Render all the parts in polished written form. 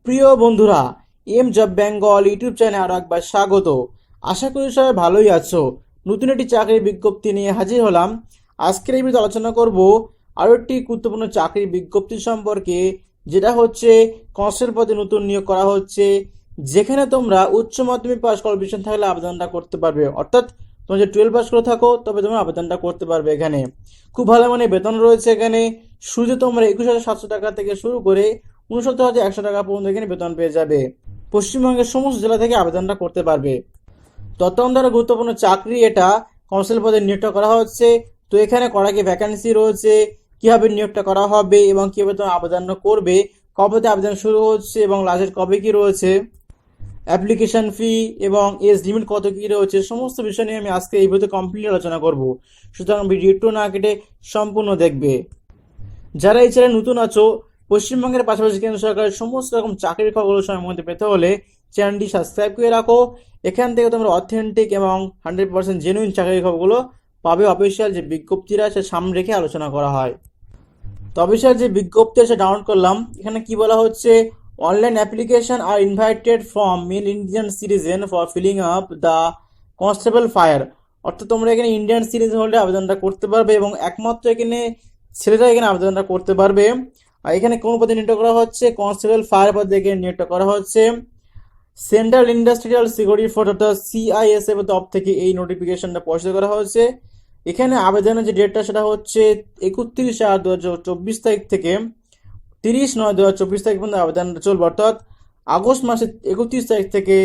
প্রিয় বন্ধুরা, M job Bengal YouTube চ্যানেলে আরো একবার স্বাগত। আশা করি সবাই ভালোই আছো। নতুন একটি চাকরির বিজ্ঞপ্তি নিয়ে হাজির হলাম। আজকের এই ভিডিওতে আলোচনা করব আরো একটি গুরুত্বপূর্ণ চাকরির বিজ্ঞপ্তি সম্পর্কে, যেটা হচ্ছে কনস্টেবল পদে নতুন নিয়োগ করা হচ্ছে, যেখানে তোমরা উচ্চ মাধ্যমিক পাস কোয়ালিফিকেশন থাকলে আবেদনটা করতে পারবে। অর্থাৎ তোমরা যে 12 পাস করে থাকো তবে তোমরা আবেদনটা করতে পারবে। এখানে খুব ভালো মানে বেতন রয়েছে। এখানে শুরুতে তোমরা 21,700 টাকা থেকে শুরু করে 69,100 টাকা পর্যন্ত এখানে বেতন পেয়ে যাবে। পশ্চিমবঙ্গের সমস্ত জেলা থেকে আবেদনটা করতে পারবে। তত্ত্বাবধান দ্বারা গুরুত্বপূর্ণ চাকরি এটা। কনস্টেবল পদে নিয়োগটা করা হচ্ছে। তো এখানে কটা কি ভ্যাকান্সি রয়েছে, কিভাবে নিয়োগটা করা হবে এবং কিভাবে তোমরা আবেদন করবে, কবে থেকে আবেদন শুরু হচ্ছে এবং লাস্টের কবে কি রয়েছে, অ্যাপ্লিকেশন ফি এবং এজ লিমিট কত কি রয়েছে, সমস্ত বিষয় নিয়ে আমি আজকে এই ভিডিওতে কমপ্লিট আলোচনা করব। সুতরাং ভিডিও একটু না কেটে সম্পূর্ণ দেখবে। যারা এই চ্যানেলে নতুন আছো, পশ্চিমবঙ্গের পাশাপাশি কেন্দ্র সরকারের সমস্ত রকম চাকরির খবরগুলো সময়ের মধ্যে পেতে হলে চ্যানেলটি সাবস্ক্রাইব করে রাখো। এখান থেকে তোমরা অথেন্টিক এবং 100% জেনুইন চাকরির খবরগুলো পাবে। অফিসিয়াল যে বিজ্ঞপ্তিরা সে সামনে রেখে আলোচনা করা হয়। তো অফিসিয়াল যে বিজ্ঞপ্তি আছে ডাউনলোড করলাম। এখানে কি বলা হচ্ছে, online application are invited from male Indian citizen for filling up the constable fire. অর্থাৎ তোমরা এখানে ইন্ডিয়ান সিটিজেন হলে আবেদনটা করতে পারবে এবং একমাত্র এখানে ছেলেরা এখানে আবেদনটা করতে পারবে। আর এখানে কোন পদে নিয়োগ করা হচ্ছে, কনস্টেবল ফায়ার পদে এখানে নিয়োগটা করা হচ্ছে। সেন্ট্রাল ইন্ডাস্ট্রিয়াল সিকিউরিটি ফোর্স অর্থাৎ সিআইএসএফ তরফ থেকে এই নোটিফিকেশনটা প্রকাশিত করা হয়েছে। এখানে আবেদনের যে ডেটটা সেটা হচ্ছে 31/8/2024 তারিখ থেকে 30/9/2024 তারিখ পর্যন্ত আবেদনটা চলবে। অর্থাৎ আগস্ট মাসের 31 তারিখ থেকে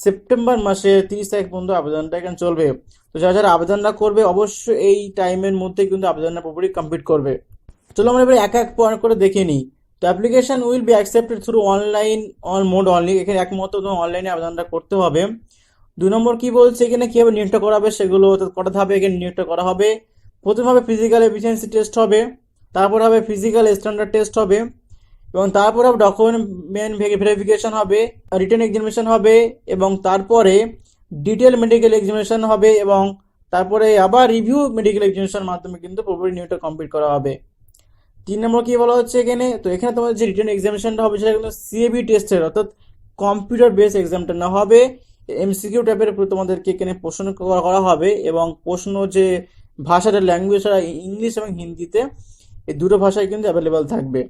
সেপ্টেম্বর মাসের 30 তারিখ পর্যন্ত আবেদনটা এখানে চলবে। তো যারা যারা আবেদনটা করবে অবশ্যই এই টাইমের মধ্যে কিন্তু আবেদনটা পুরোপুরি কমপ্লিট করবে। চলো আমরা এবার এক এক পয়েন্ট করে দেখে নিই। তো application will be accepted through online on mode only. এখানে একমাত্র তোমার অনলাইনে আবেদনটা করতে হবে। 2 নম্বর কি বলছে, এখানে কীভাবে নিয়োগটা করা হবে সেগুলো কটা ধাপে এখানে নিয়োগটা করা হবে। প্রথম হবে ফিজিক্যাল এফিসিয়েন্সি টেস্ট হবে, তারপর হবে ফিজিক্যাল স্ট্যান্ডার্ড টেস্ট হবে, এবং তারপর হবে ডকুমেন্ট ভেরিফিকেশন হবে, রিটেন এক্সামিনেশন হবে, এবং তারপরে ডিটেল মেডিকেল এক্সামিনেশন হবে, এবং তারপরে আবার রিভিউ মেডিকেল এক্সামিনেশনের মাধ্যমে কিন্তু পুরোপুরি নিয়োগটা কমপ্লিট করা হবে। 3 নম্বর কি বলা হচ্ছে এখানে, তো এখানে তোমাদের যে রিটেন এক্সামিনেশনটা হবে সেটা কিন্তু সিএবি টেস্টের অর্থাৎ কম্পিউটার বেস এক্সামটা না হবে। এমসিকিউ টাইপের তোমাদেরকে এখানে প্রশ্ন করা হবে এবং প্রশ্ন যে ভাষাটা ল্যাঙ্গুয়েজ ইংলিশ এবং হিন্দিতে, এই দুটো ভাষায় কিন্তু অ্যাভেলেবেল থাকবে।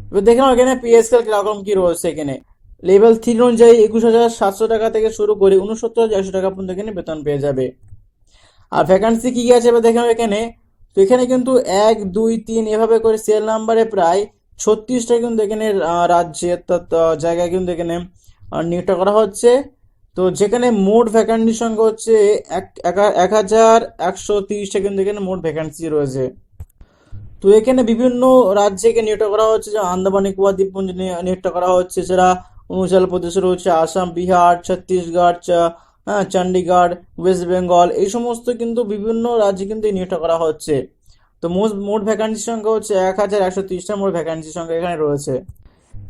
এবার দেখে নাও এখানে পে স্কেল কিরকম কি রয়েছে। এখানে লেভেল 3 অনুযায়ী 21,700 টাকা থেকে শুরু করে 69,100 টাকা পর্যন্ত এখানে বেতন পেয়ে যাবে। আর ভ্যাকান্সি কি আছে এবার দেখে নাও এখানে। তো এখানে কিন্তু 1, 2, 3 এভাবে করে সিরিয়াল নাম্বারে প্রায় 36টা কিন্তু এখানে রাজ্যে অর্থাৎ জায়গায় কিন্তু এখানে নিয়োগটা করা হচ্ছে। তো যেখানে মোট ভ্যাকান্সির সংখ্যা হচ্ছে 1,130টা কিন্তু এখানে মোট ভ্যাকান্সি রয়েছে। তো এখানে বিভিন্ন রাজ্যে নিয়োগটা করা হচ্ছে, যে আন্দামান নিকোবর দ্বীপপুঞ্জে নিয়োগটা করা হচ্ছে, সেটা অরুণাচল প্রদেশে রয়েছে, আসাম, বিহার, ছত্তিশগড়, চণ্ডীগড়, ওয়েস্ট বেঙ্গল, এই সমস্ত কিন্তু বিভিন্ন রাজ্যে কিন্তু এই নিয়োগটা করা হচ্ছে। তো মোট ভ্যাকান্সির সংখ্যা হচ্ছে 1,130টা মোট ভ্যাকান্সির সংখ্যা এখানে রয়েছে।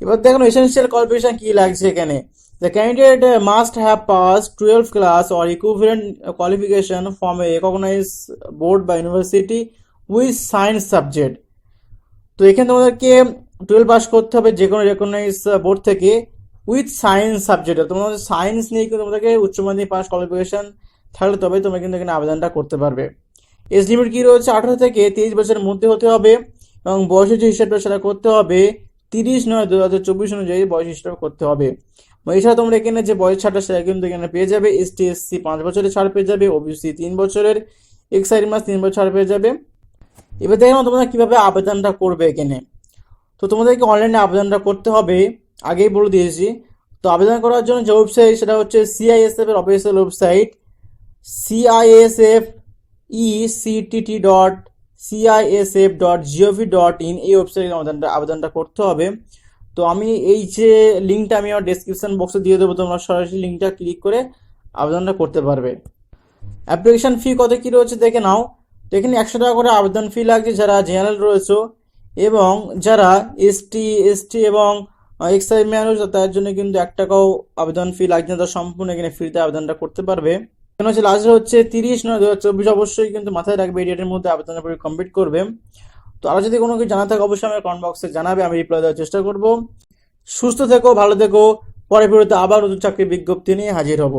এবার দেখুন এসেনশিয়াল কোয়ালিফিকেশন কি লাগছে এখানে। The candidate must have passed 12th class or equivalent qualification from a recognized board by university with science subject। তো এখানে তোমাদেরকে 12 পাস করতে হবে যে কোনো রেকগনাইজ বোর্ড থেকে, উইথ সায়েন্স সাবজেক্ট। তোমাদের সায়েন্স নিয়ে কিন্তু তোমাদেরকে উচ্চ মাধ্যমিক পাস কোয়ালিফিকেশন থাকলে তবে তোমরা কিন্তু এখানে আবেদনটা করতে পারবে। এজ লিমিট কি রয়েছে, 18 থেকে 23 বছরের মধ্যে হতে হবে এবং বয়সের যে হিসাবটা সেটা করতে হবে 30/9/2024 অনুযায়ী বয়স হিসাব করতে হবে। এছাড়া তোমরা এখানে যে বয়স ছাড়টা সেটা কিন্তু এখানে পেয়ে যাবে। এসটি এসসি 5 বছরের ছাড় পেয়ে যাবে, ওবিসি 3 বছরের, এক্সাইজ মাস 3 বছর ছাড় পেয়ে যাবে। এবার দেখো তোমরা কিভাবে আবেদনটা করবে এখানে। তো তোমাদেরকে অনলাইনে আবেদনটা করতে হবে, আগেই বলে দিয়েছি। তো আবেদন করার জন্য যে ওয়েবসাইট সেটা হচ্ছে সিআইএসএফ এর অফিসিয়াল ওয়েবসাইট CISFECT.CISF.gov.in। এই ওয়েবসাইটে আবেদনটা করতে হবে। তো আমি এই যে লিঙ্কটা আমি আমার ডেসক্রিপশন বক্সে দিয়ে দেবো, তোমরা সরাসরি লিঙ্কটা ক্লিক করে আবেদনটা করতে পারবে। অ্যাপ্লিকেশন ফি কত কি রয়েছে দেখে নাও। তো এখানে 100 টাকা করে আবেদন ফি লাগছে যারা জেনারেল রয়েছে, এবং যারা এসটি এবং এক্সাইজ ম্যান রয়েছে তার জন্য কিন্তু 1 টাকাও আবেদন ফি লাগছে না, তারা সম্পূর্ণ এখানে ফ্রিতে আবেদনটা করতে পারবে। এখানে হচ্ছে লাস্ট হচ্ছে 30/9/2024। অবশ্যই কিন্তু মাথায় রাখবে এই ডেটের মধ্যে আবেদনটা কমপ্লিট করবে। তো আরও যদি কোনো কিছু জানা থাকে অবশ্যই আমার কমেন্ট বক্সে জানাবে, আমি রিপ্লাই দেওয়ার চেষ্টা করবো। সুস্থ থেকো, ভালো থেকো। পরের ভিডিওতে আবার নতুন চাকরির বিজ্ঞপ্তি নিয়ে হাজির হব।